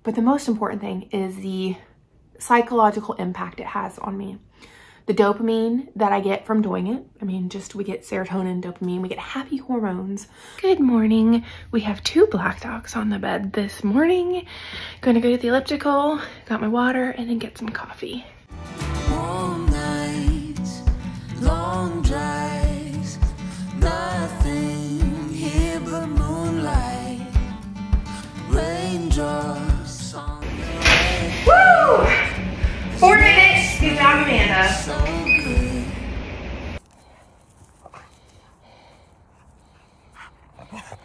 But the most important thing is the psychological impact it has on me. The dopamine that I get from doing it. I mean, just we get serotonin, dopamine, we get happy hormones. Good morning. We have 2 black dogs on the bed this morning. Gonna go to the elliptical, got my water, and then get some coffee. Warm nights, long drives, nothing here but moonlight, raindrops on the way. Woo! 4 minutes. Good job, Amanda. So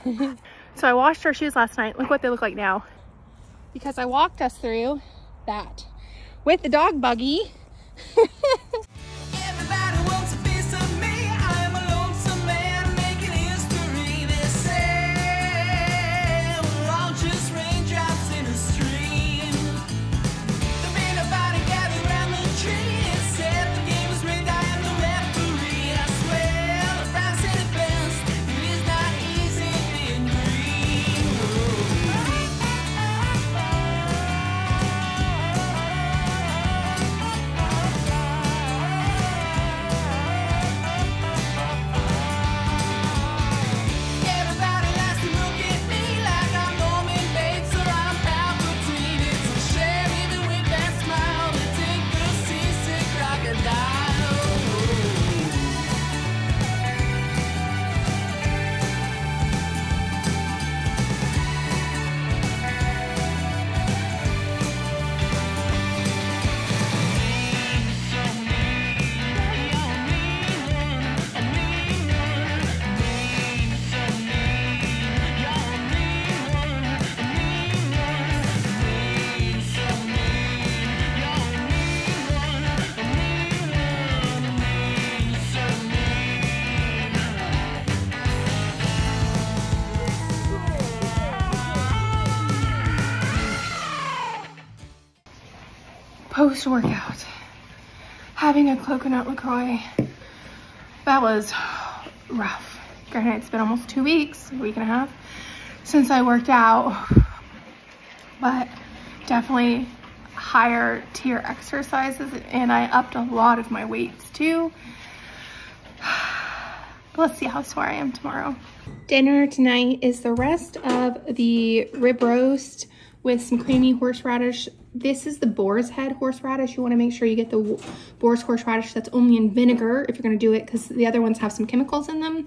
good. So I washed our shoes last night. Look what they look like now. Because I walked us through that with the dog buggy. Everybody wants a piece of me. I'm a lonesome man making history. They say we're all just raindrops in a stream. There ain't nobody gathered around the tree except the game is rigged. I am the referee. I swear the Browns said it best. It is not easy being green. Everybody likes to look at me like I'm Norman Bates or I'm Palpatine. It's a shame even with that smile to take the seasick crocodile. Post-workout, having a coconut LaCroix, that was rough. Granted, it's been almost 2 weeks, a week and a half, since I worked out, but definitely higher tier exercises, and I upped a lot of my weights too. Let's see how sore I am tomorrow. Dinner tonight is the rest of the rib roast with some creamy horseradish. This is the boar's head horseradish. You want to make sure you get the boar's horseradish that's only in vinegar if you're going to do it, because the other ones have some chemicals in them. And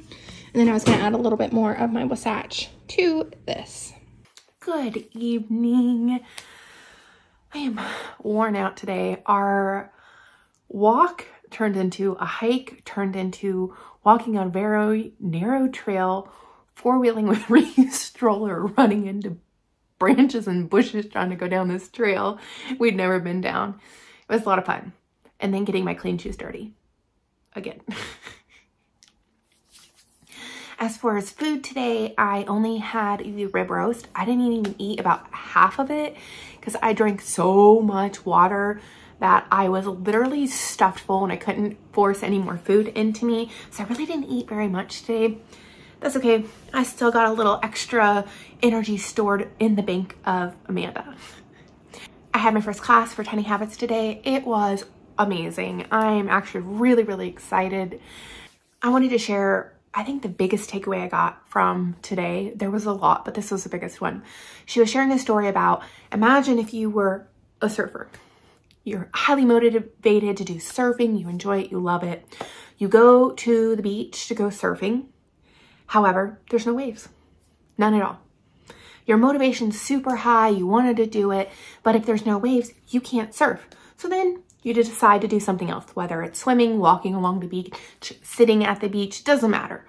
then I was going to add a little bit more of my Wasatch to this. Good evening. I am worn out today. Our walk turned into a hike, turned into walking on a very narrow trail, 4-wheeling with Ree's stroller, running into branches and bushes trying to go down this trail we'd never been down. It was a lot of fun. And then getting my clean shoes dirty again. As far as food today, I only had the rib roast. I didn't even eat about half of it because I drank so much water that I was literally stuffed full and I couldn't force any more food into me. So I really didn't eat very much today. That's okay. I still got a little extra energy stored in the bank of Amanda. I had my first class for Tiny Habits today. It was amazing. I'm actually really, really excited. I wanted to share, I think the biggest takeaway I got from today, there was a lot, but this was the biggest one. She was sharing a story about, imagine if you were a surfer. You're highly motivated to do surfing. You enjoy it. You love it. You go to the beach to go surfing. However, there's no waves, none at all. Your motivation's super high, you wanted to do it, but if there's no waves, you can't surf. So then you decide to do something else, whether it's swimming, walking along the beach, sitting at the beach, doesn't matter.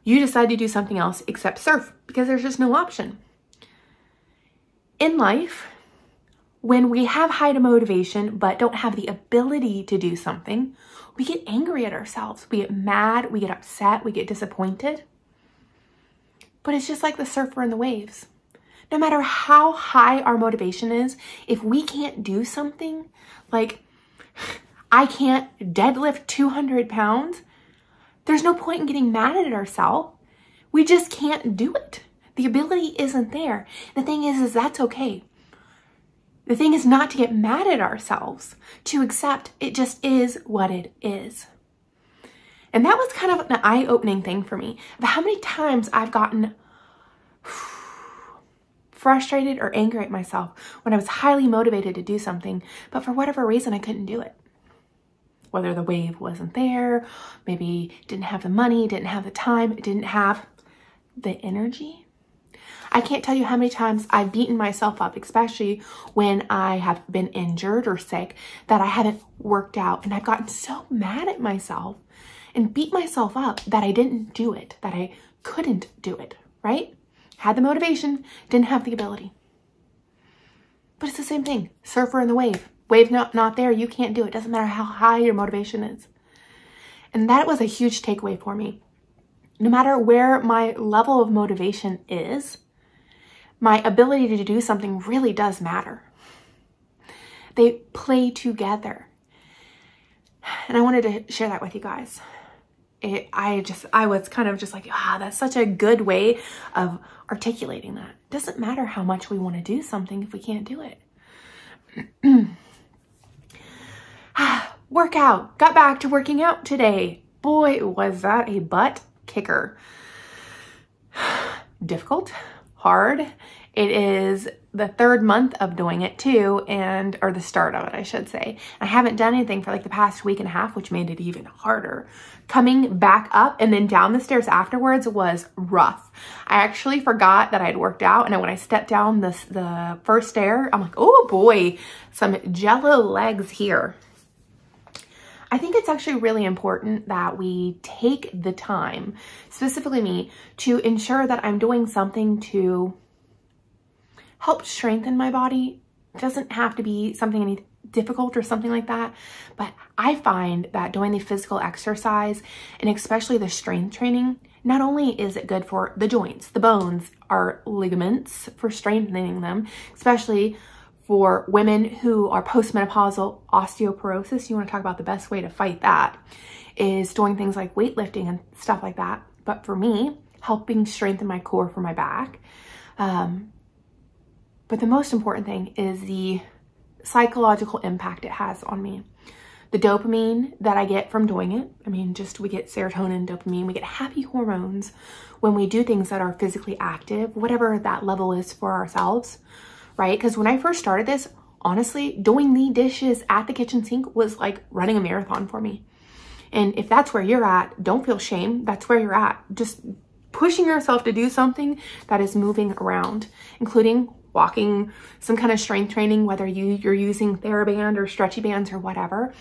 You decide to do something else except surf because there's just no option. In life, when we have high motivation but don't have the ability to do something, we get angry at ourselves. We get mad, we get upset, we get disappointed. But it's just like the surfer and the waves. No matter how high our motivation is, if we can't do something, like I can't deadlift 200 pounds, there's no point in getting mad at ourselves. We just can't do it. The ability isn't there. The thing is that's okay. The thing is not to get mad at ourselves, to accept it just is what it is. And that was kind of an eye-opening thing for me, of how many times I've gotten frustrated or angry at myself when I was highly motivated to do something, but for whatever reason, I couldn't do it. Whether the wave wasn't there, maybe didn't have the money, didn't have the time, didn't have the energy. I can't tell you how many times I've beaten myself up, especially when I have been injured or sick, that I haven't worked out. And I've gotten so mad at myself and beat myself up that I didn't do it, that I couldn't do it, right? Had the motivation, didn't have the ability. But it's the same thing. Surfer in the wave. Wave not there, you can't do it. Doesn't matter how high your motivation is. And that was a huge takeaway for me. No matter where my level of motivation is, my ability to do something really does matter. They play together. And I wanted to share that with you guys. I was kind of just like, that's such a good way of articulating that. It doesn't matter how much we want to do something if we can't do it. Workout. Got back to working out today. Boy, was that a butt kicker. Difficult, hard. It is the 3rd month of doing it too, or the start of it, I should say. I haven't done anything for like the past week and a half, which made it even harder. Coming back up and then down the stairs afterwards was rough. I actually forgot that I'd worked out, and when I stepped down the first stair, I'm like, oh boy, some jello legs here. I think it's actually really important that we take the time, specifically me, to ensure that I'm doing something to help strengthen my body. It doesn't have to be something any difficult or something like that, but I find that doing the physical exercise, and especially the strength training, not only is it good for the joints, the bones, our ligaments, for strengthening them, especially for women who are postmenopausal osteoporosis. You want to talk about the best way to fight that is doing things like weightlifting and stuff like that. But for me, helping strengthen my core for my back. But the most important thing is the psychological impact it has on me. The dopamine that I get from doing it. I mean, we get serotonin, dopamine, we get happy hormones when we do things that are physically active, whatever that level is for ourselves, right? Because when I first started this, honestly, doing the dishes at the kitchen sink was like running a marathon for me. And if that's where you're at, don't feel shame. That's where you're at. Just pushing yourself to do something that is moving around, including walking, some kind of strength training, whether you're using TheraBand or stretchy bands or whatever.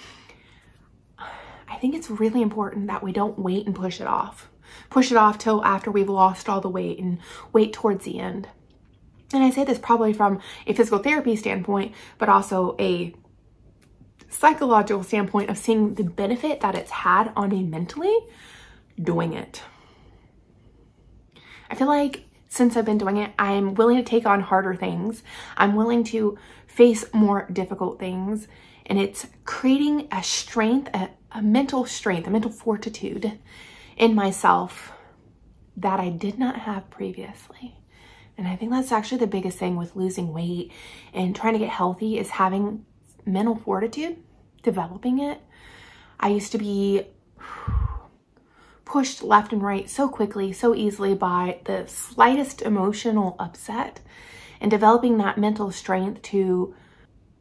I think it's really important that we don't wait and push it off till after we've lost all the weight and wait towards the end. And I say this probably from a physical therapy standpoint, but also a psychological standpoint of seeing the benefit that it's had on me mentally doing it. I feel like since I've been doing it, I'm willing to take on harder things. I'm willing to face more difficult things. And it's creating a strength, a mental strength, a mental fortitude in myself that I did not have previously. And I think that's actually the biggest thing with losing weight and trying to get healthy is having mental fortitude, developing it. I used to be pushed left and right so quickly, so easily by the slightest emotional upset, and developing that mental strength to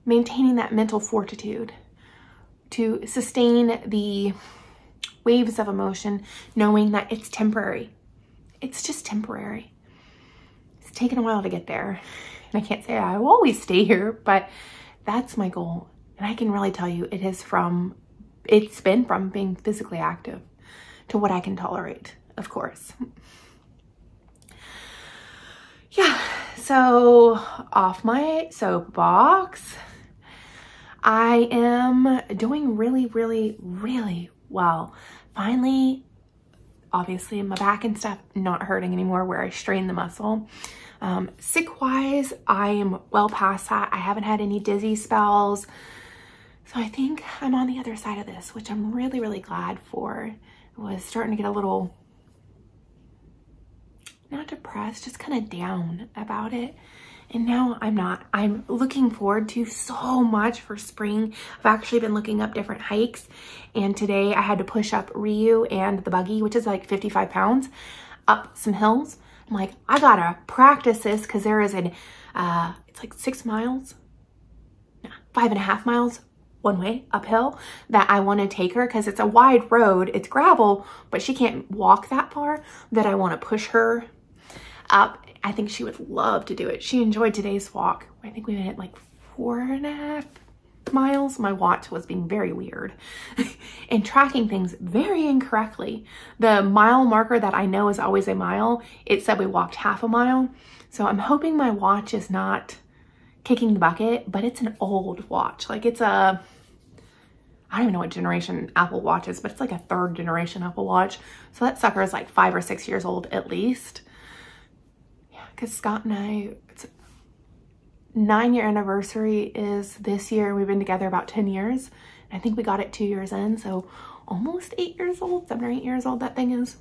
maintaining that mental fortitude to sustain the waves of emotion, knowing that it's temporary. It's just temporary. It's taken a while to get there. And I can't say I will always stay here, but that's my goal. And I can really tell you it's been from being physically active to what I can tolerate, of course. Yeah, so off my soapbox, I am doing really, really, really well. Finally, obviously my back and stuff not hurting anymore where I strained the muscle. Sick-wise, I am well past that. I haven't had any dizzy spells. So I think I'm on the other side of this, which I'm really, really glad for. I was starting to get a little, not depressed, just kind of down about it. And now I'm not. I'm looking forward to so much for spring. I've actually been looking up different hikes, and today I had to push up Ryu and the buggy, which is like 55 pounds, up some hills. I'm like, I gotta practice this because there is an, it's like 6 miles, no, 5.5 miles one way uphill that I want to take her because it's a wide road. It's gravel, but she can't walk that far, that I want to push her up. I think she would love to do it. She enjoyed today's walk. I think we went like 4.5 miles. My watch was being very weird and tracking things very incorrectly. The mile marker that I know is always a mile, it said we walked half a mile. So I'm hoping my watch is not kicking the bucket, but it's an old watch. Like it's a, I don't even know what generation Apple Watch is, but it's like a 3rd generation Apple Watch. So that sucker is like 5 or 6 years old at least. Because Scott and I, it's 9-year anniversary is this year. We've been together about 10 years. I think we got it 2 years in, so almost 8 years old, 7 or 8 years old that thing is.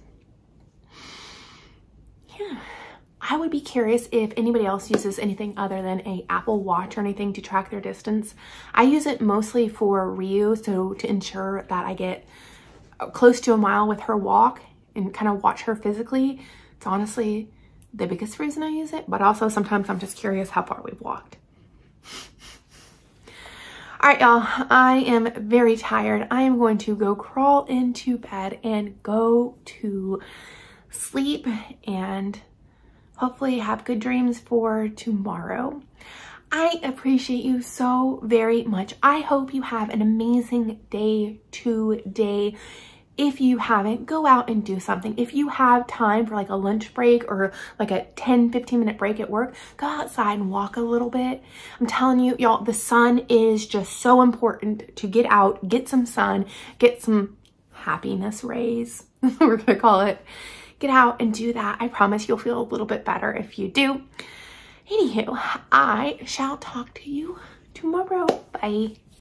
Yeah, I would be curious if anybody else uses anything other than a Apple Watch or anything to track their distance. I use it mostly for Ryu, so to ensure that I get close to a mile with her walk and kind of watch her physically. It's honestly the biggest reason I use it, but also sometimes I'm just curious how far we've walked. All right, y'all, I am very tired. I am going to go crawl into bed and go to sleep and hopefully have good dreams for tomorrow. I appreciate you so very much. I hope you have an amazing day today. If you haven't, go out and do something. If you have time for like a lunch break or like a 10-15 minute break at work, go outside and walk a little bit. I'm telling you, y'all, the sun is just so important to get out, get some sun, get some happiness rays, we're gonna call it. Get out and do that. I promise you'll feel a little bit better if you do. Anywho, I shall talk to you tomorrow. Bye.